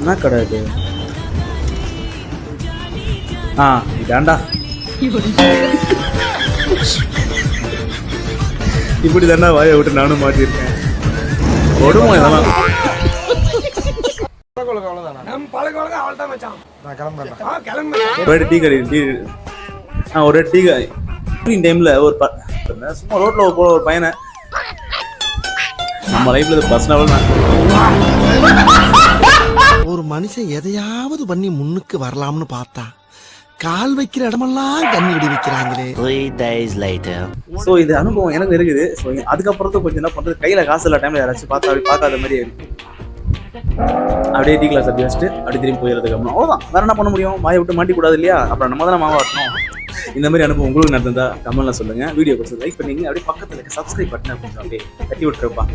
என்ன கடை இது? இதாண்டா. இப்படி தாண்டா வாயை விட்டு நானும் மாட்டிருக்கேன். கொடுமை இதெல்லாம். டீ கடை ஒரு டீ டைம்ல ஒரு சும்மா ரோட்ல போற ஒரு பையனை நம்ம லைஃப்ல பர்சனலா ஒரு மனுஷன் எதையாவது பண்ணி முன்னுக்கு வரலாம்னு பார்த்தா கால் வைக்கிற இடமெல்லாம் தண்ணி விடி வைக்கிறாங்களே. 3 days later. ஸோ இது அனுபவம் எனக்கு இருக்குது. ஸோ அதுக்கப்புறம் கொஞ்சம் என்ன பண்றது, கையில காசு இல்ல டைம்ல யாராச்சும் பார்த்தா அப்படி பார்க்காத மாதிரி இருக்கு. அப்படியே டீ கிளாஸ் அப்படி வச்சுட்டு அப்படி திரும்பி போயிடுறதுக்கு அப்புறம் அவ்வளோதான். வேற என்ன பண்ண முடியும்? வாயை விட்டு மாட்டி கூடாது இல்லையா? அப்புறம் நம்ம தானே மாவா வரணும். இந்த மாதிரி அனுபவம் உங்களுக்கு நடந்ததா கமெண்ட்ல சொல்லுங்க. வீடியோ கொஞ்சம் லைக் பண்ணீங்க, அப்படியே பக்கத்துல சப்ஸ்கிரைப் பட்டன் கொஞ்சம் அப்படியே தட்டி விட்டுருப்பா.